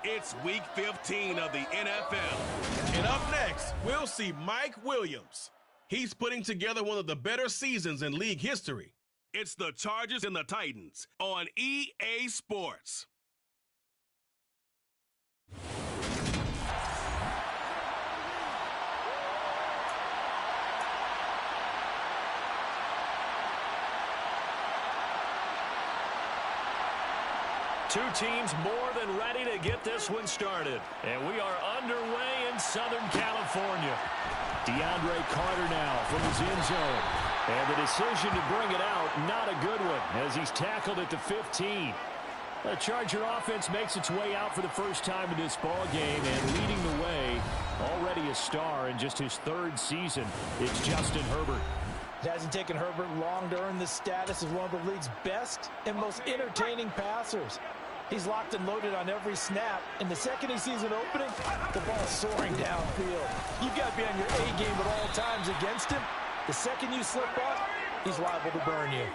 It's Week 15 of the NFL. And up next, we'll see Mike Williams. He's putting together one of the better seasons in league history. It's the Chargers and the Titans on EA Sports. Two teams more than ready to get this one started. And we are underway in Southern California. DeAndre Carter now from his end zone. And the decision to bring it out, not a good one, as he's tackled at the 15. The Charger offense makes its way out for the first time in this ball game, and leading the way, already a star in just his third season, it's Justin Herbert. It hasn't taken Herbert long to earn the status of one of the league's best and most entertaining passers. He's locked and loaded on every snap, and the second he sees an opening, the ball's soaring downfield. You've got to be on your A game at all times against him. The second you slip up, he's liable to burn you.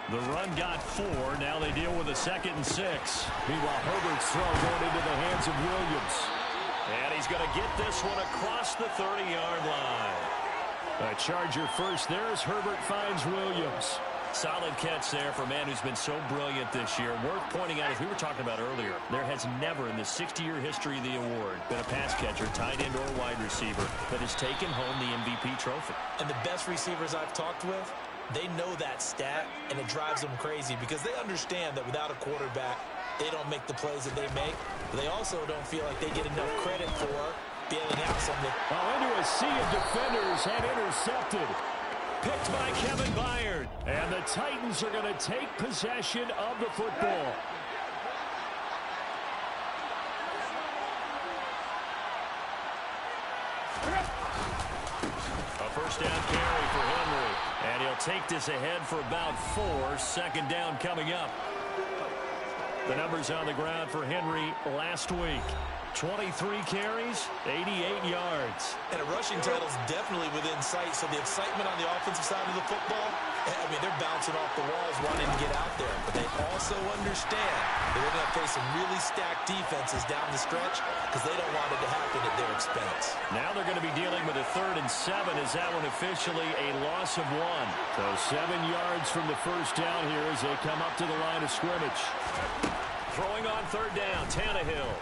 The run got 4. Now they deal with a 2nd and 6. Meanwhile, Herbert's throw going into the hands of Williams. And he's going to get this one across the 30-yard line. A Charger first there as Herbert finds Williams. Solid catch there for a man who's been so brilliant this year. Worth pointing out, as we were talking about earlier, there has never in the 60-year history of the award been a pass catcher, tight end, or wide receiver that has taken home the MVP trophy. And the best receivers I've talked with, they know that stat, and it drives them crazy because they understand that without a quarterback, they don't make the plays that they make. But they also don't feel like they get enough credit for bailing out something. Into a sea of defenders and intercepted. Picked by Kevin Byard. And the Titans are going to take possession of the football. A first down carry for Henry. And he'll take this ahead for about 4. 2nd down coming up. The numbers on the ground for Henry last week. 23 carries, 88 yards. And a rushing title is definitely within sight, so the excitement on the offensive side of the football, I mean, they're bouncing off the walls wanting to get out there. But they also understand that they're going to face some really stacked defenses down the stretch because they don't want it to happen at their expense. Now they're going to be dealing with a 3rd and 7. Is that one officially a loss of 1? So 7 yards from the first down here as they come up to the line of scrimmage. Throwing on 3rd down, Tannehill.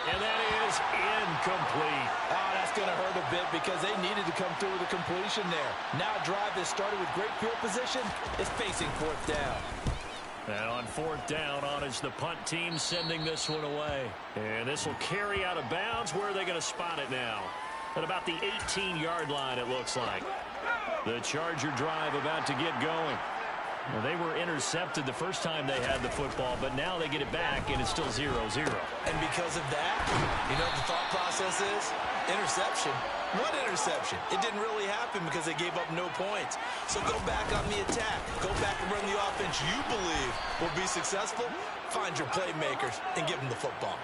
And that is incomplete. Oh, that's going to hurt a bit because they needed to come through with a completion there. Now a drive that started with great field position is facing 4th down. And on 4th down, on is the punt team sending this one away. And this will carry out of bounds. Where are they going to spot it now? At about the 18-yard line, it looks like. The Charger drive about to get going. Well, they were intercepted the first time they had the football, but now they get it back, and it's still 0-0. And because of that, you know what the thought process is? Interception. What interception? It didn't really happen because they gave up no points. So go back on the attack. Go back and run the offense you believe will be successful. Find your playmakers and give them the football.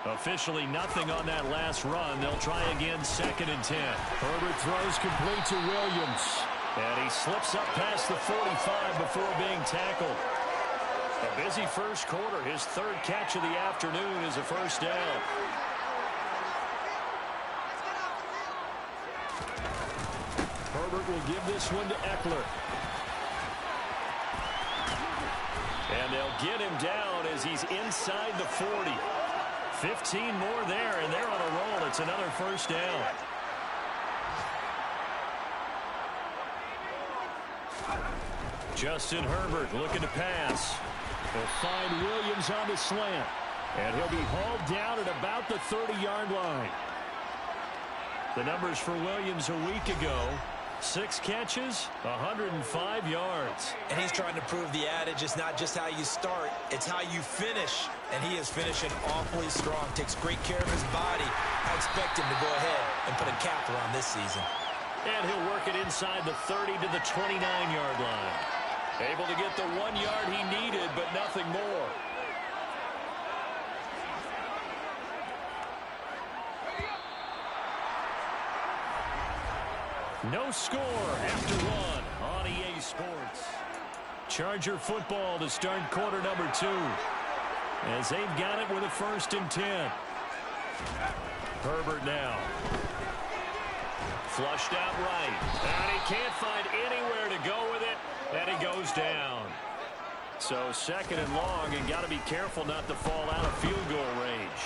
Officially nothing on that last run. They'll try again 2nd and 10. Herbert throws complete to Williams. And he slips up past the 45 before being tackled. A busy first quarter. His 3rd catch of the afternoon is a first down. Herbert will give this one to Eckler. And they'll get him down as he's inside the 40. 15 more there, and they're on a roll. It's another first down. Justin Herbert looking to pass. He'll find Williams on the slant. And he'll be hauled down at about the 30-yard line. The numbers for Williams a week ago. 6 catches, 105 yards. And he's trying to prove the adage, it's not just how you start, it's how you finish. And he is finishing awfully strong, takes great care of his body. I expect him to go ahead and put a capper on this season. And he'll work it inside the 30 to the 29-yard line. Able to get the 1 yard he needed, but nothing more. No score after 1 on EA Sports. Charger football to start quarter number 2. as they've got it with a 1st and 10. Herbert now. Flushed out right. And he can't find anywhere to go with it, and he goes down. So 2nd and long, and got to be careful not to fall out of field goal range.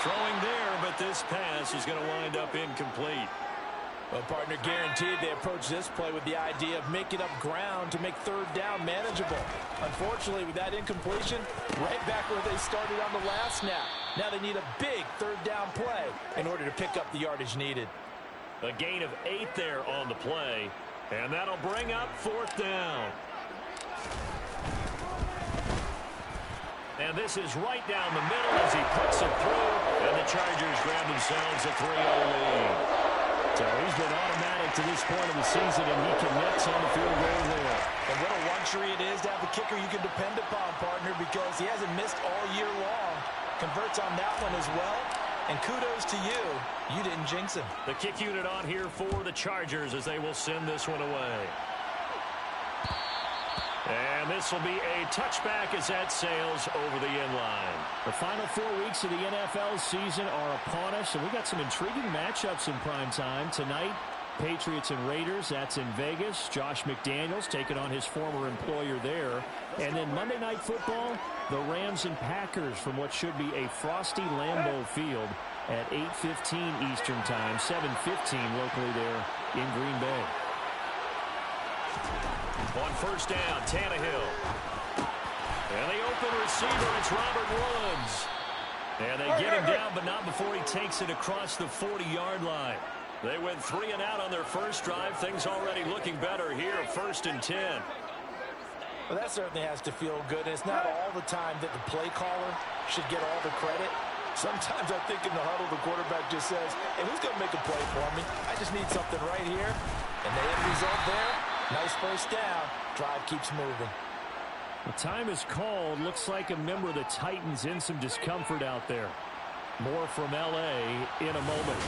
Throwing there, but this pass is going to wind up incomplete. Well, partner, guaranteed they approach this play with the idea of making up ground to make 3rd down manageable. Unfortunately, with that incompletion, right back where they started on the last snap. Now they need a big 3rd down play in order to pick up the yardage needed. A gain of 8 there on the play, and that'll bring up 4th down. And this is right down the middle as he puts it through, and the Chargers grab themselves a 3-0 lead. So he's been automatic to this point of the season, and he connects on the field goal there. And what a luxury it is to have a kicker you can depend upon, partner, because he hasn't missed all year long. Converts on that one as well. And kudos to you. You didn't jinx him. The kick unit on here for the Chargers as they will send this one away. And this will be a touchback as that sails over the end line. The final 4 weeks of the NFL season are upon us, and we got some intriguing matchups in prime time tonight. Patriots and Raiders, that's in Vegas. Josh McDaniels taking on his former employer there. And then Monday Night Football, the Rams and Packers from what should be a frosty Lambeau Field at 8:15 Eastern Time, 7:15 locally there in Green Bay. On 1st down, Tannehill. And the open receiver, it's Robert Woods. And they get him down, but not before he takes it across the 40-yard line. They went 3 and out on their first drive. Things already looking better here, 1st and 10. Well, that certainly has to feel good. And it's not all the time that the play caller should get all the credit. Sometimes I think in the huddle, the quarterback just says, hey, who's going to make a play for me? I just need something right here. And the end result there, nice 1st down. Drive keeps moving. The time is called. Looks like a member of the Titans in some discomfort out there. More from L.A. in a moment.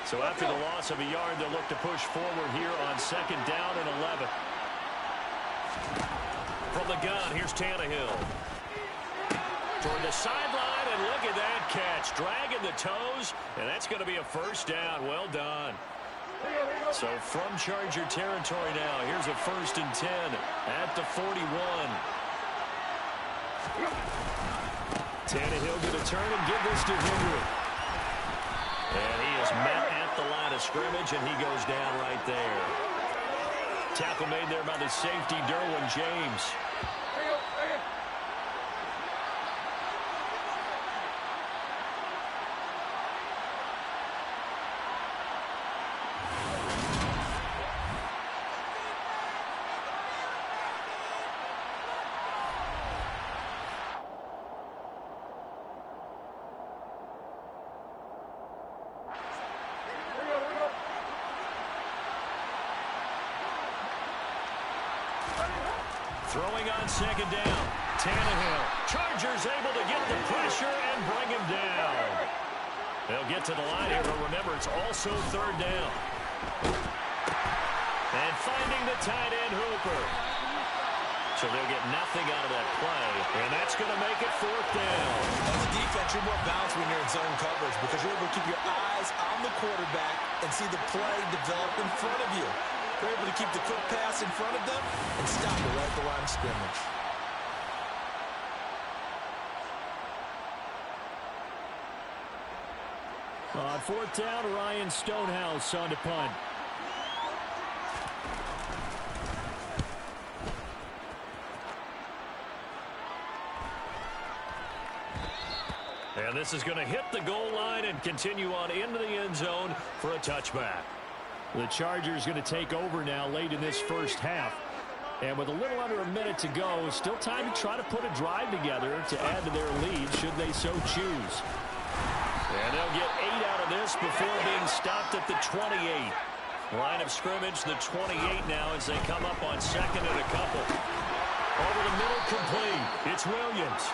So after the loss of a yard, they'll look to push forward here on 2nd down and 11. From the gun, here's Tannehill. Toward the sideline, and look at that catch. Dragging the toes, and that's going to be a 1st down. Well done. So from Charger territory now, here's a 1st and 10 at the 41. Tannehill going to turn and give this to Henry. And he is met at the line of scrimmage, and he goes down right there. Tackle made there by the safety, Derwin James. Throwing on 2nd down. Tannehill. Chargers able to get the pressure and bring him down. They'll get to the line here, but remember, it's also 3rd down. And finding the tight end, Hooper. So they'll get nothing out of that play, and that's going to make it 4th down. As a defense, you're more balanced when you're in zone coverage because you're able to keep your eyes on the quarterback and see the play develop in front of you. They're able to keep the quick pass in front of them and stop it right at the line of scrimmage. On 4th down, Ryan Stonehouse on to punt. And this is going to hit the goal line and continue on into the end zone for a touchback. The Chargers going to take over now late in this first half. And with a little under a minute to go, still time to try to put a drive together to add to their lead should they so choose. And they'll get 8 out of this before being stopped at the 28. Line of scrimmage, the 28 now as they come up on 2nd and a couple. Over the middle, complete. It's Williams.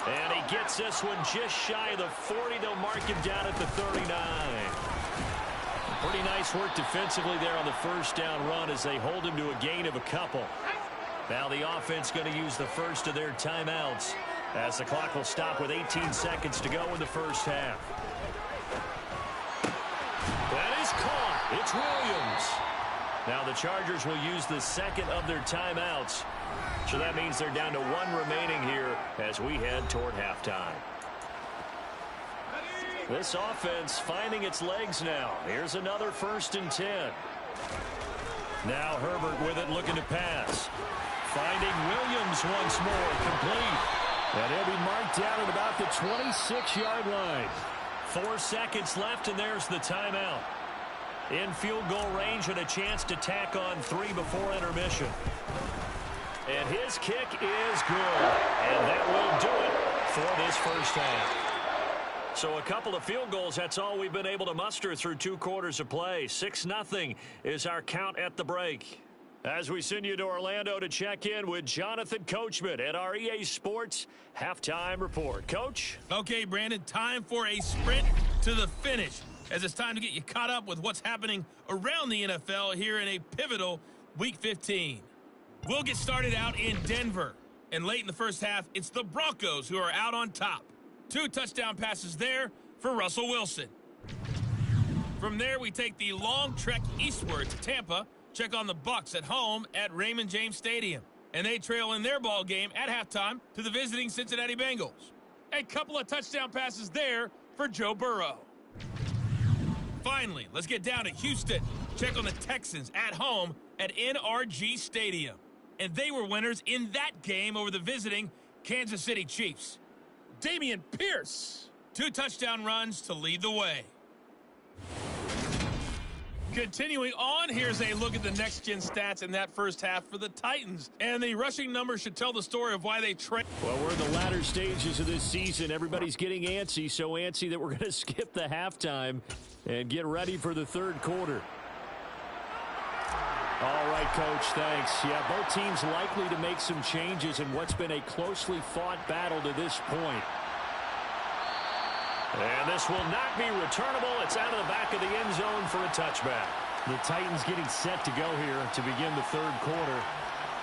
And he gets this one just shy of the 40. They'll mark him down at the 39. Pretty nice work defensively there on the first down run as they hold him to a gain of a couple. Now the offense going to use the first of their timeouts as the clock will stop with 18 seconds to go in the first half. That is caught. It's Williams. Now the Chargers will use the second of their timeouts. So that means they're down to one remaining here as we head toward halftime. This offense finding its legs now. Here's another 1st and 10. Now Herbert with it, looking to pass. Finding Williams once more, complete. And he'll be marked down at about the 26-yard line. 4 seconds left, and there's the timeout. In field goal range and a chance to tack on 3 before intermission. And his kick is good. And that will do it for this first half. So a couple of field goals, that's all we've been able to muster through 2 quarters of play. 6-0 is our count at the break. As we send you to Orlando to check in with Jonathan Coachman at our EA Sports Halftime Report. Coach? Okay, Brandon, time for a sprint to the finish, as it's time to get you caught up with what's happening around the NFL here in a pivotal Week 15. We'll get started out in Denver. And late in the first half, it's the Broncos who are out on top. 2 touchdown passes there for Russell Wilson. From there, we take the long trek eastward to Tampa, check on the Bucs at home at Raymond James Stadium. And they trail in their ball game at halftime to the visiting Cincinnati Bengals. A couple of touchdown passes there for Joe Burrow. Finally, let's get down to Houston. Check on the Texans at home at NRG Stadium. And they were winners in that game over the visiting Kansas City Chiefs. Dameon Pierce, 2 touchdown runs to lead the way. Continuing on, here's a look at the next-gen stats in that first half for the Titans. And the rushing numbers should tell the story of why they trade. Well, we're in the latter stages of this season. Everybody's getting antsy, so antsy that we're going to skip the halftime and get ready for the third quarter. All right, Coach, thanks. Yeah, both teams likely to make some changes in what's been a closely fought battle to this point. And this will not be returnable. It's out of the back of the end zone for a touchback. The Titans getting set to go here to begin the third quarter.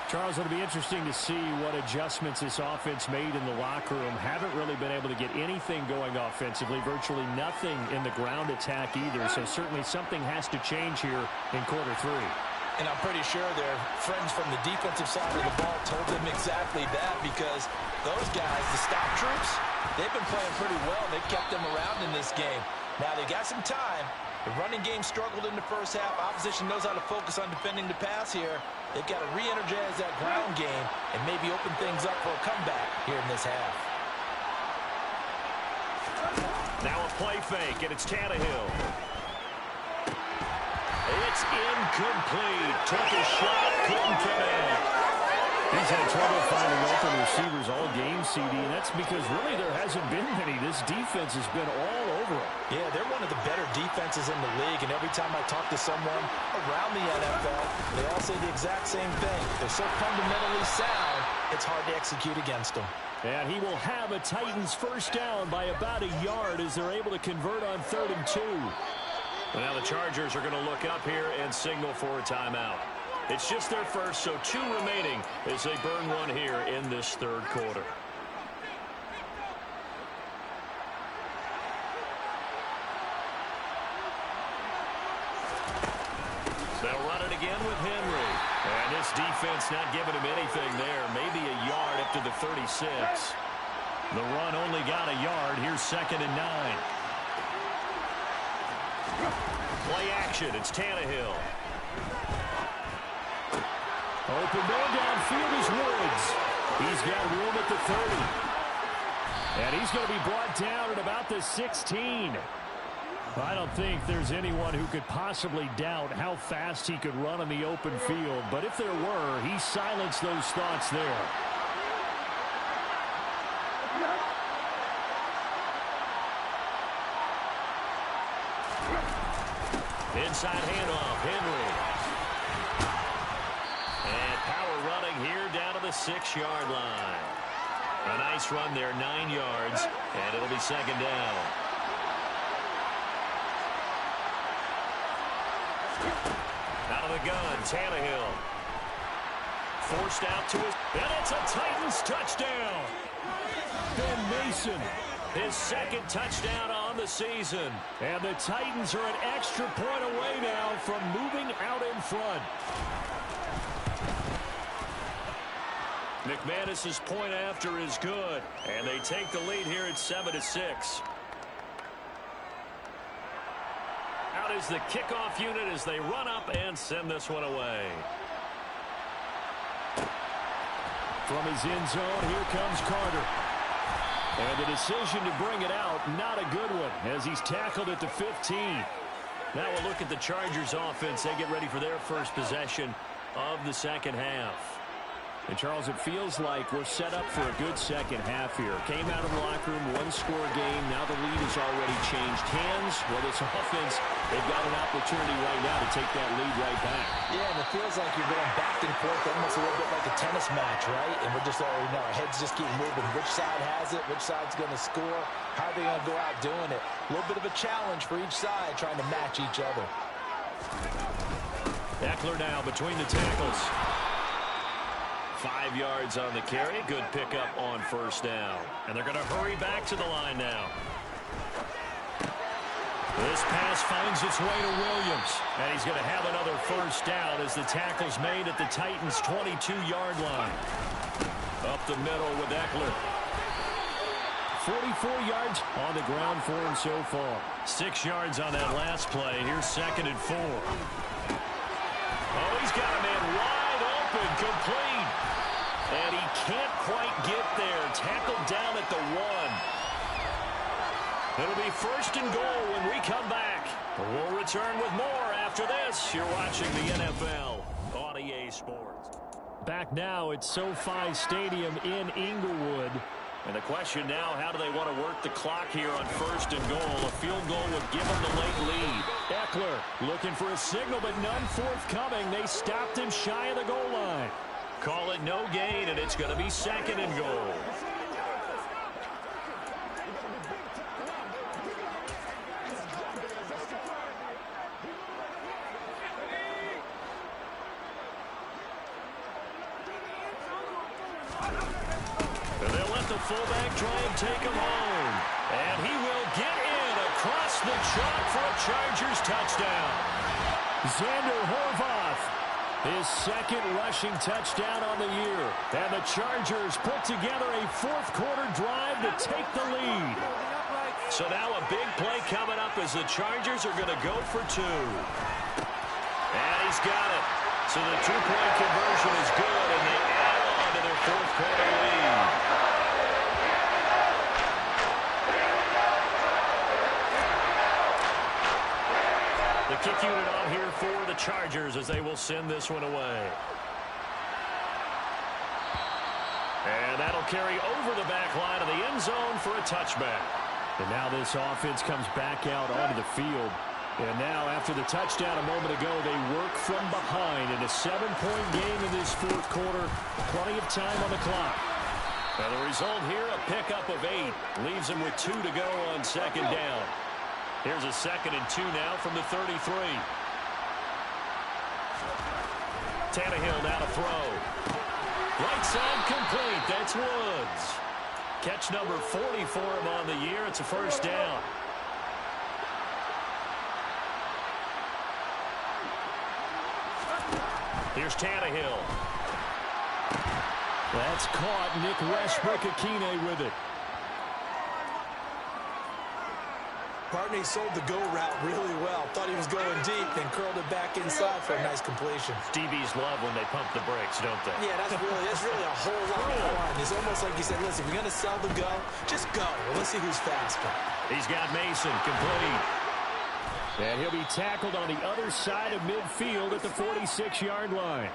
Charles, it'll be interesting to see what adjustments this offense made in the locker room. Haven't really been able to get anything going offensively, virtually nothing in the ground attack either. So certainly something has to change here in quarter 3. And I'm pretty sure their friends from the defensive side of the ball told them exactly that, because those guys, the stop troops, they've been playing pretty well. They've kept them around in this game. Now, they got some time. The running game struggled in the first half. Opposition knows how to focus on defending the pass here. They've got to re-energize that ground game and maybe open things up for a comeback here in this half. Now a play fake, and it's Tannehill. It's incomplete. Took a shot, couldn't connect. He's had trouble finding open receivers all game, CD, and that's because really there hasn't been many. This defense has been all over him. Yeah, they're one of the better defenses in the league, and every time I talk to someone around the NFL, they all say the exact same thing. They're so fundamentally sound, it's hard to execute against them. And he will have a Titans first down by about a yard as they're able to convert on 3rd and 2. Well, now the Chargers are going to look up here and signal for a timeout. It's just their first, so 2 remaining as they burn one here in this third quarter. They'll run it again with Henry. And this defense not giving him anything there. Maybe a yard up to the 36. The run only got a yard. Here's 2nd and 9. Play action. It's Tannehill. Open man downfield is Woods. He's got room at the 30. And he's going to be brought down at about the 16. I don't think there's anyone who could possibly doubt how fast he could run on the open field. But if there were, he silenced those thoughts there. Inside handoff, Henry. And power running here down to the 6-yard line. A nice run there, 9 yards, and it'll be 2nd down. Out of the gun, Tannehill. Forced out to his, and it's a Titans touchdown. Ben Mason, his second touchdown on the season. And the Titans are an extra point away now from moving out in front. McManus's point after is good, and they take the lead here at 7-6. Out is the kickoff unit as they run up and send this one away. From his end zone, here comes Carter. And the decision to bring it out, not a good one, as he's tackled at the 15. Now we'll look at the Chargers offense. They get ready for their first possession of the second half. And, Charles, it feels like we're set up for a good second half here. Came out of the locker room, one-score game. Now the lead has already changed hands. Well, this offense, they've got an opportunity right now to take that lead right back. Yeah, and it feels like you're going back and forth, almost a little bit like a tennis match, right? And we're just already know our heads just keep moving. Which side has it? Which side's going to score? How are they going to go out doing it? A little bit of a challenge for each side, trying to match each other. Eckler now between the tackles. 5 yards on the carry. Good pickup on first down. And they're going to hurry back to the line now. This pass finds its way to Williams. And he's going to have another first down as the tackle's made at the Titans' 22-yard line. Up the middle with Eckler. 44 yards on the ground for him so far. 6 yards on that last play. Here's 2nd and 4. Oh, he's got a man wide open, complete. And he can't quite get there. Tackled down at the 1. It'll be 1st and goal when we come back. We'll return with more after this. You're watching the NFL on EA Sports. Back now at SoFi Stadium in Inglewood. And the question now, how do they want to work the clock here on 1st and goal? A field goal would give them the late lead. Eckler looking for a signal, but none forthcoming. They stopped him shy of the goal line. Call it no gain, and it's going to be 2nd and goal. And they'll let the fullback try and take him home. And he will get in across the chalk for a Chargers touchdown. Xander Horvath, his 2nd rushing touchdown on the year. And the Chargers put together a 4th-quarter drive to take the lead. So now a big play coming up as the Chargers are going to go for 2. And he's got it. So the 2-point conversion is good, and they add on to their 4th-quarter lead. The kick unit on here for the Chargers as they will send this one away. And that'll carry over the back line of the end zone for a touchback. And now this offense comes back out onto the field. And now after the touchdown a moment ago, they work from behind in a 7-point game in this 4th quarter. Plenty of time on the clock. And the result here, a pickup of 8. Leaves them with 2 to go on 2nd down. Here's a 2nd and 2 now from the 33. Tannehill now to throw. Right side complete. That's Woods. Catch number 40 for him on the year. It's a first down. Here's Tannehill. That's caught. Nick Westbrook-Akine with it. Partney sold the go route really well. Thought he was going deep, then curled it back inside for a nice completion. DBs love when they pump the brakes, don't they? Yeah, that's really a whole lot of fun. It's almost like you said, listen, if you're going to sell the go, just go. Well, let's see who's faster. He's got Mason complete. And he'll be tackled on the other side of midfield at the 46-yard line.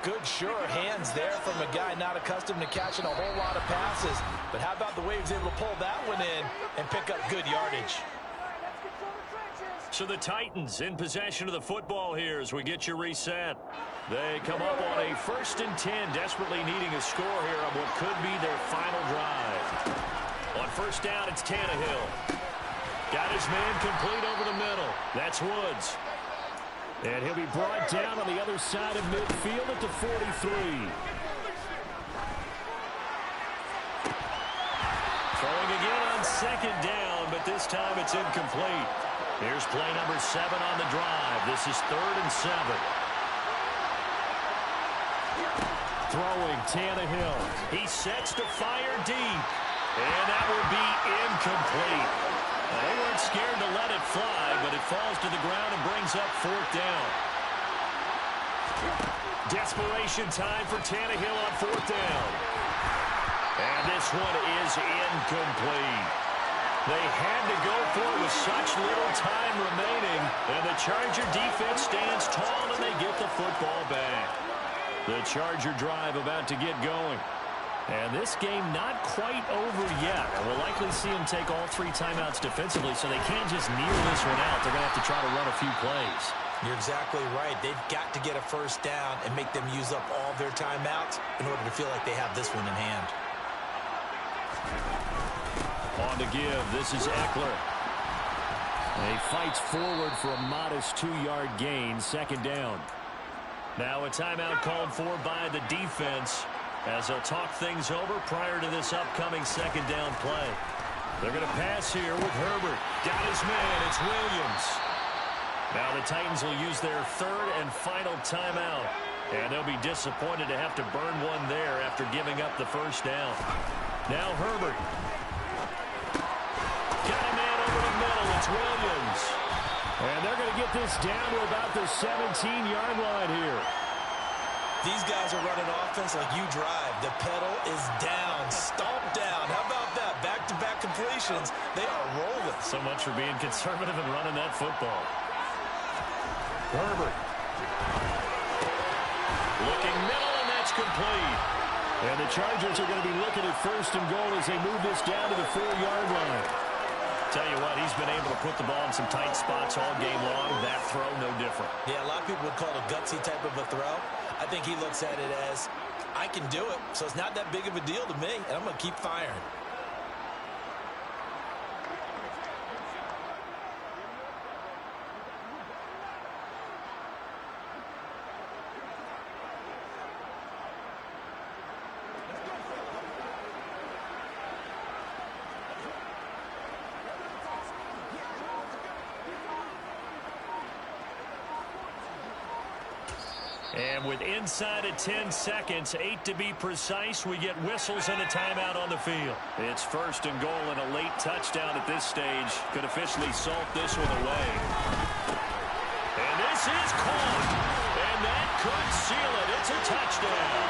Good, sure hands there from a guy not accustomed to catching a whole lot of passes. But how about the way he was able to pull that one in and pick up good yardage? So the Titans in possession of the football here as we get you reset. They come up on a 1st and 10, desperately needing a score here on what could be their final drive. On 1st down, it's Tannehill. Got his man complete over the middle. That's Woods. And he'll be brought down on the other side of midfield at the 43. Throwing again on second down, but this time it's incomplete. Here's play number 7 on the drive. This is 3rd and 7. Throwing Tannehill. He sets to fire deep. And that will be incomplete. They weren't scared to let it fly, but it falls to the ground and brings up 4th down. Desperation time for Tannehill on 4th down. And this one is incomplete. They had to go for it with such little time remaining, and the Charger defense stands tall and they get the football back. The Charger drive about to get going. And this game not quite over yet. And we'll likely see them take all 3 timeouts defensively, so they can't just kneel this one out. They're going to have to try to run a few plays. You're exactly right. They've got to get a first down and make them use up all their timeouts in order to feel like they have this one in hand. On to give. This is Eckler. And he fights forward for a modest 2-yard gain. 2nd down. Now a timeout called for by the defense as they'll talk things over prior to this upcoming 2nd down play. They're going to pass here with Herbert. Got his man. It's Williams. Now the Titans will use their 3rd and final timeout. And they'll be disappointed to have to burn one there after giving up the first down. Now Herbert. Got a man over the middle. It's Williams. And they're going to get this down to about the 17-yard line here. These guys are running offense like you drive. The pedal is down, stomped down. How about that? Back-to-back completions. They are rolling. So much for being conservative and running that football. Herbert. Looking middle, and that's complete. And the Chargers are going to be looking at 1st and goal as they move this down to the 4-yard line. Tell you what, he's been able to put the ball in some tight spots all game long. That throw, no different. Yeah, a lot of people would call it a gutsy type of a throw. I think he looks at it as, I can do it, so it's not that big of a deal to me, and I'm going to keep firing. And with inside of 10 seconds, 8 to be precise, we get whistles and a timeout on the field. It's 1st and goal, and a late touchdown at this stage could officially salt this one away. And this is caught. And that could seal it. It's a touchdown.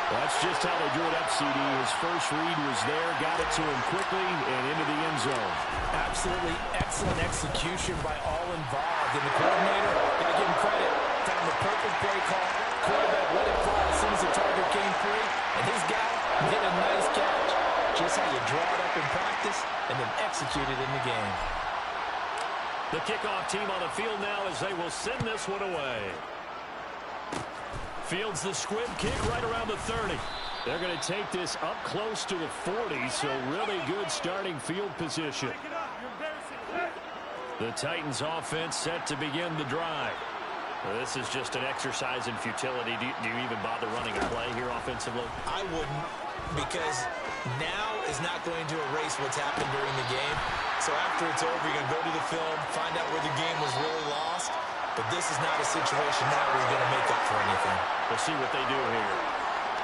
That's just how they drew it up, CD. His first read was there, got it to him quickly, and into the end zone. Absolutely excellent execution by all involved. And the coordinator, got to give him credit, found the perfect play call. Quarterback let it fly as soon as the target came free. And his guy hit a nice catch. Just how you draw it up in practice and then execute it in the game. The kickoff team on the field now as they will send this one away. Fields the squib kick right around the 30. They're going to take this up close to the 40, so really good starting field position. The Titans offense set to begin the drive. Well, this is just an exercise in futility. Do you even bother running a play here offensively? I wouldn't, because now is not going to erase what's happened during the game. So after it's over, you're going to go to the film, find out where the game was really lost. But this is not a situation now where you're going to make up for anything. We'll see what they do here.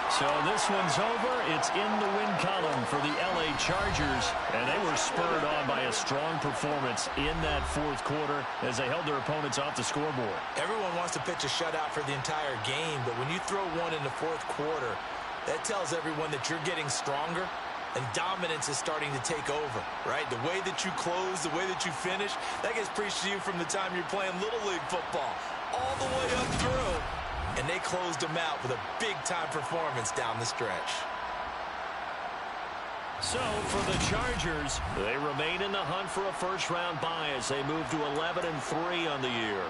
So this one's over. It's in the win column for the LA Chargers. And they were spurred on by a strong performance in that 4th quarter as they held their opponents off the scoreboard. Everyone wants to pitch a shutout for the entire game, but when you throw one in the 4th quarter, that tells everyone that you're getting stronger and dominance is starting to take over, right? The way that you close, the way that you finish, that gets preached to you from the time you're playing Little League football all the way up through. And they closed them out with a big-time performance down the stretch. So for the Chargers, they remain in the hunt for a first-round bye as they move to 11-3 on the year.